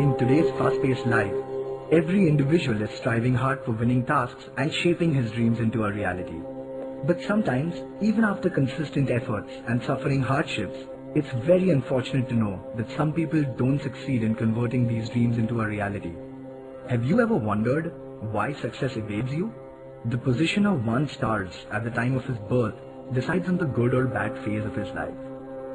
In today's fast-paced life, every individual is striving hard for winning tasks and shaping his dreams into a reality. But sometimes, even after consistent efforts and suffering hardships, it's very unfortunate to know that some people don't succeed in converting these dreams into a reality. Have you ever wondered why success evades you? The position of one's stars at the time of his birth decides on the good or bad phase of his life.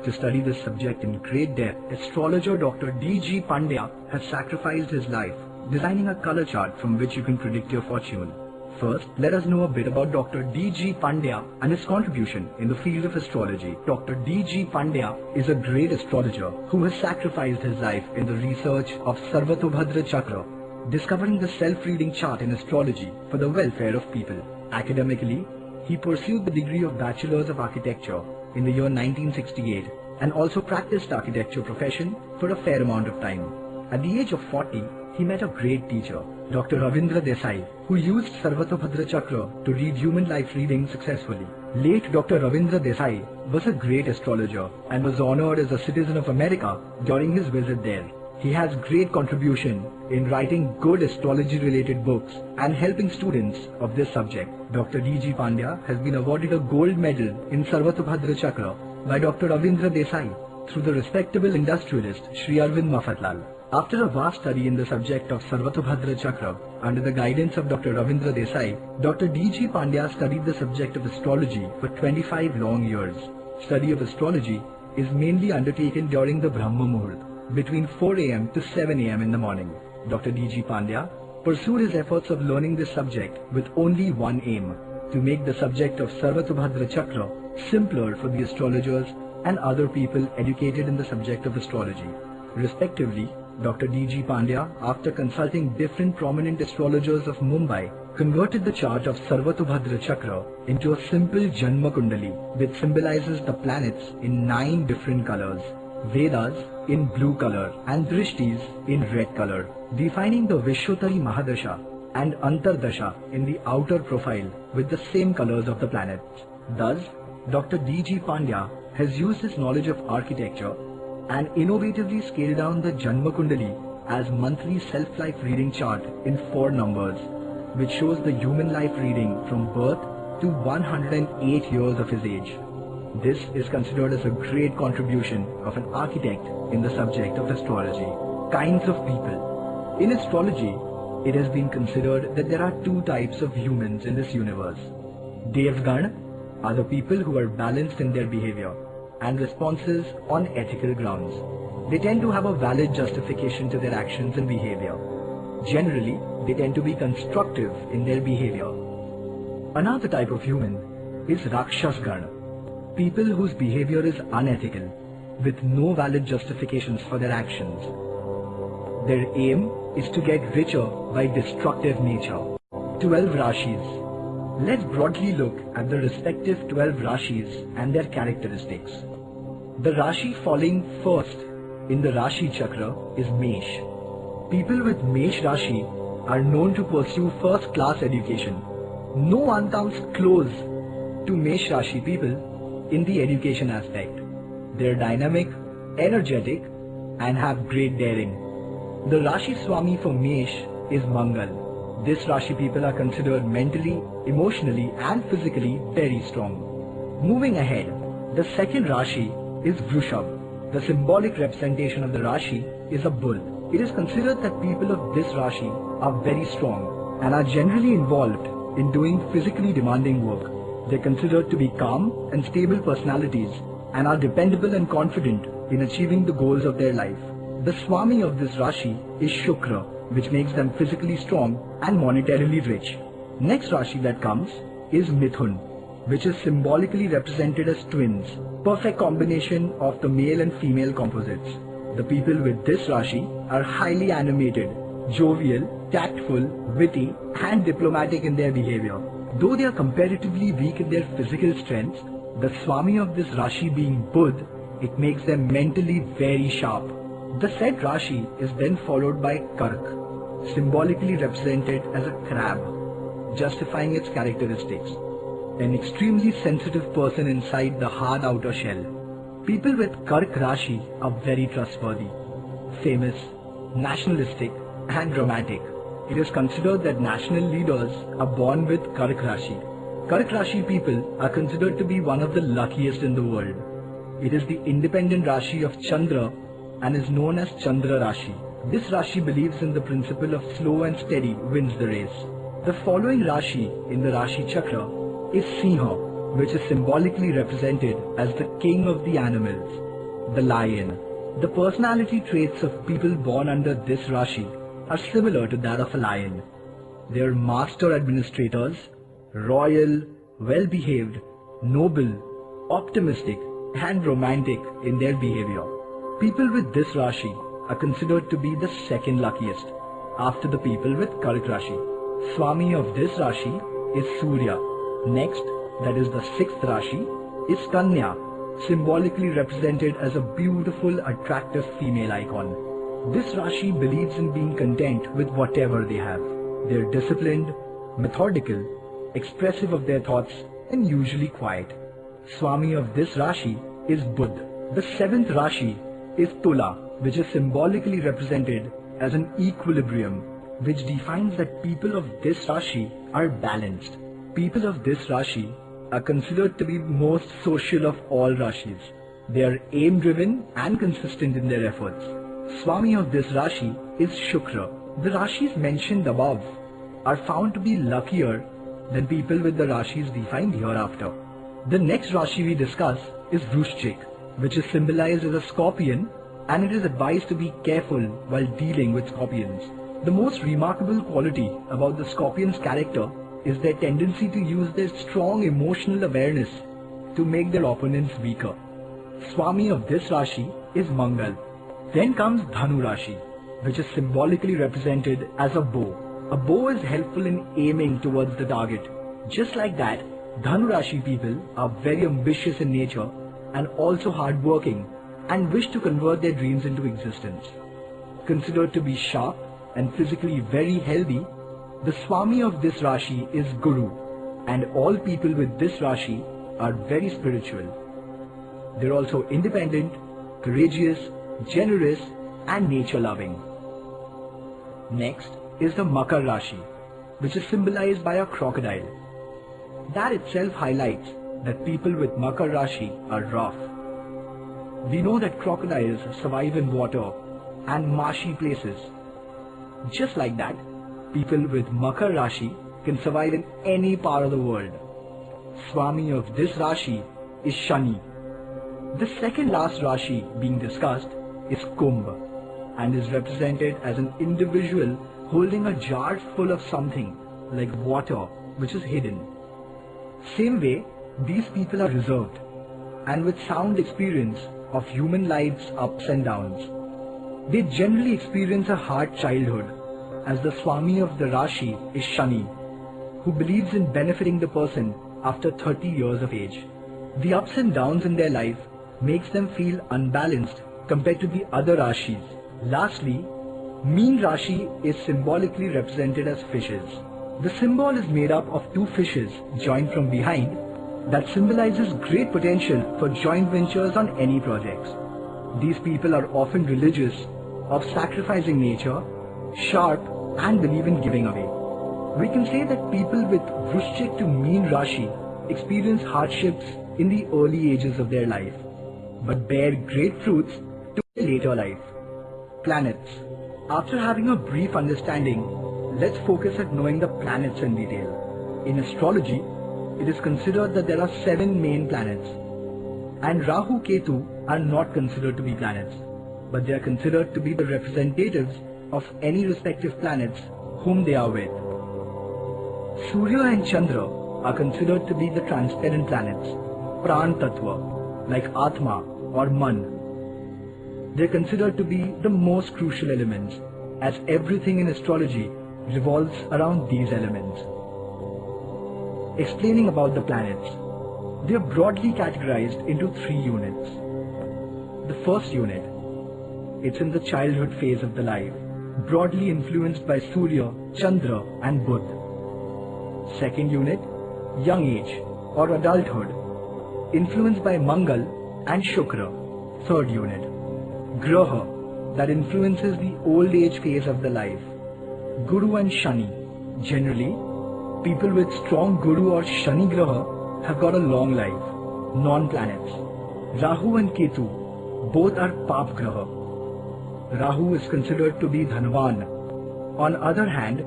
To study this subject in great depth, astrologer Dr. D.G. Pandya has sacrificed his life, designing a color chart from which you can predict your fortune. First, let us know a bit about Dr. D.G. Pandya and his contribution in the field of astrology. Dr. D.G. Pandya is a great astrologer who has sacrificed his life in the research of Sarvatobhadra Chakra, discovering the self-reading chart in astrology for the welfare of people. Academically, he pursued the degree of Bachelor's of Architecture in the year 1968 and also practiced architecture profession for a fair amount of time. At the age of 40, he met a great teacher, Dr. Ravindra Desai, who used Sarvatobhadra Chakra to read human life readings successfully. Late Dr. Ravindra Desai was a great astrologer and was honored as a citizen of America during his visit there. He has great contribution in writing good astrology-related books and helping students of this subject. Dr. D.G. Pandya has been awarded a gold medal in Sarvatobhadra Chakra by Dr. Ravindra Desai through the respectable industrialist Shri Arvind Mafatlal. After a vast study in the subject of Sarvatobhadra Chakra under the guidance of Dr. Ravindra Desai, Dr. D.G. Pandya studied the subject of astrology for 25 long years. Study of astrology is mainly undertaken during the Brahma Muhurt, between 4 a.m. to 7 a.m. in the morning. Dr. D.G. Pandya pursued his efforts of learning this subject with only one aim: to make the subject of Sarvatobhadra Chakra simpler for the astrologers and other people educated in the subject of astrology. Respectively, Dr. D.G. Pandya, after consulting different prominent astrologers of Mumbai, converted the chart of Sarvatobhadra Chakra into a simple Janma Kundali which symbolizes the planets in 9 different colors, Vedas in blue color and Drishtis in red color, defining the Vishwatari Mahadasha and Antardasha in the outer profile with the same colors of the planets. Thus, Dr. D.G. Pandya has used his knowledge of architecture and innovatively scaled down the Janma Kundali as monthly self-life reading chart in 4 numbers, which shows the human life reading from birth to 108 years of his age. This is considered as a great contribution of an architect in the subject of astrology. Kinds of people. In astrology, it has been considered that there are 2 types of humans in this universe. Devgana are the people who are balanced in their behavior and responses on ethical grounds. They tend to have a valid justification to their actions and behavior. Generally, they tend to be constructive in their behavior. Another type of human is Rakshasgana, people whose behavior is unethical, with no valid justifications for their actions. Their aim is to get richer by destructive nature. 12 Rashis. Let's broadly look at the respective 12 Rashis and their characteristics. The Rashi falling first in the Rashi Chakra is Mesh. People with Mesh Rashi are known to pursue first-class education. No one comes close to Mesh Rashi people in the education aspect. They are dynamic, energetic, and have great daring. The Rashi Swami for Mesh is Mangal. This Rashi people are considered mentally, emotionally, and physically very strong. Moving ahead, the second Rashi is Vrushabh. The symbolic representation of the Rashi is a bull. It is considered that people of this Rashi are very strong and are generally involved in doing physically demanding work. They are considered to be calm and stable personalities and are dependable and confident in achieving the goals of their life. The Swami of this Rashi is Shukra, which makes them physically strong and monetarily rich. Next Rashi that comes is Mithun, which is symbolically represented as twins, perfect combination of the male and female composites. The people with this Rashi are highly animated, jovial, tactful, witty, and diplomatic in their behavior. Though they are comparatively weak in their physical strength, the Swami of this Rashi being Budh, it makes them mentally very sharp. The said Rashi is then followed by Kark, symbolically represented as a crab, justifying its characteristics. An extremely sensitive person inside the hard outer shell. People with Kark Rashi are very trustworthy, famous, nationalistic and romantic. It is considered that national leaders are born with Kark Rashi. Kark Rashi people are considered to be one of the luckiest in the world. It is the independent Rashi of Chandra and is known as Chandra Rashi. This Rashi believes in the principle of slow and steady wins the race. The following Rashi in the Rashi Chakra is Sinha, which is symbolically represented as the king of the animals, the lion. The personality traits of people born under this Rashi are similar to that of a lion. They are master administrators, royal, well-behaved, noble, optimistic, and romantic in their behavior. People with this Rashi are considered to be the second luckiest, after the people with Kark Rashi. Swami of this Rashi is Surya. Next, that is the sixth Rashi, is Kanya, symbolically represented as a beautiful, attractive female icon. This Rashi believes in being content with whatever they have. They are disciplined, methodical, expressive of their thoughts, and usually quiet. Swami of this Rashi is Buddha. The seventh Rashi is Tula, which is symbolically represented as an equilibrium, which defines that people of this Rashi are balanced. People of this Rashi are considered to be most social of all Rashis. They are aim-driven and consistent in their efforts. Swami of this Rashi is Shukra. The Rashis mentioned above are found to be luckier than people with the Rashis defined hereafter. The next Rashi we discuss is Vrushchik, which is symbolized as a scorpion, and it is advised to be careful while dealing with scorpions. The most remarkable quality about the scorpion's character is their tendency to use their strong emotional awareness to make their opponents weaker. Swami of this Rashi is Mangal. Then comes Dhanu Rashi, which is symbolically represented as a bow. A bow is helpful in aiming towards the target. Just like that, Dhanu Rashi people are very ambitious in nature and also hardworking and wish to convert their dreams into existence. Considered to be sharp and physically very healthy, the Swami of this Rashi is Guru, and all people with this Rashi are very spiritual. They are also independent, courageous, generous, and nature-loving. Next is the Makar Rashi, which is symbolized by a crocodile. That itself highlights that people with Makar Rashi are rough. We know that crocodiles survive in water and marshy places. Just like that, people with Makar Rashi can survive in any part of the world. Swami of this Rashi is Shani. The second last Rashi being discussed is Kumbh and is represented as an individual holding a jar full of something like water which is hidden. Same way, these people are reserved and with sound experience of human life's ups and downs. They generally experience a hard childhood, as the Swami of the Rashi is Shani, who believes in benefiting the person after 30 years of age. The ups and downs in their life makes them feel unbalanced compared to the other Rashis. Lastly, Meen Rashi is symbolically represented as fishes. The symbol is made up of two fishes joined from behind that symbolizes great potential for joint ventures on any projects. These people are often religious, of sacrificing nature, sharp, and believe in giving away. We can say that people with Vrushchik to Meen Rashi experience hardships in the early ages of their life, but bear great fruits to their later life. Planets. After having a brief understanding, let's focus at knowing the planets in detail. In astrology, it is considered that there are 7 main planets, and Rahu Ketu are not considered to be planets, but they are considered to be the representatives of any respective planets whom they are with. Surya and Chandra are considered to be the transparent planets, Pran Tattva, like Atma or Man. They are considered to be the most crucial elements, as everything in astrology revolves around these elements. Explaining about the planets, they are broadly categorized into 3 units. The first unit, it's in the childhood phase of the life, broadly influenced by Surya, Chandra and Buddha. Second unit, young age or adulthood, influenced by Mangal and Shukra. Third unit, Graha, that influences the old age phase of the life. Guru and Shani. Generally, people with strong Guru or Shani Graha have got a long life. Non-planets. Rahu and Ketu, both are Pap Graha. Rahu is considered to be Dhanvan. On other hand,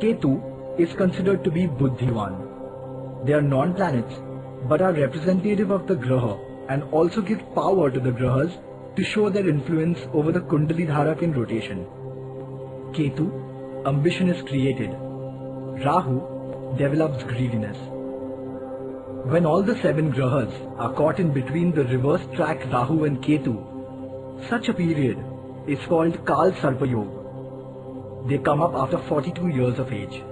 Ketu is considered to be Buddhivan. They are non-planets but are representative of the Graha and also give power to the Grahas to show their influence over the Kundali Dharak in rotation. Ketu, ambition is created. Rahu develops greediness. When all the 7 Grahas are caught in between the reverse track Rahu and Ketu, such a period is called Kal Sarpa Yoga. They come up after 42 years of age.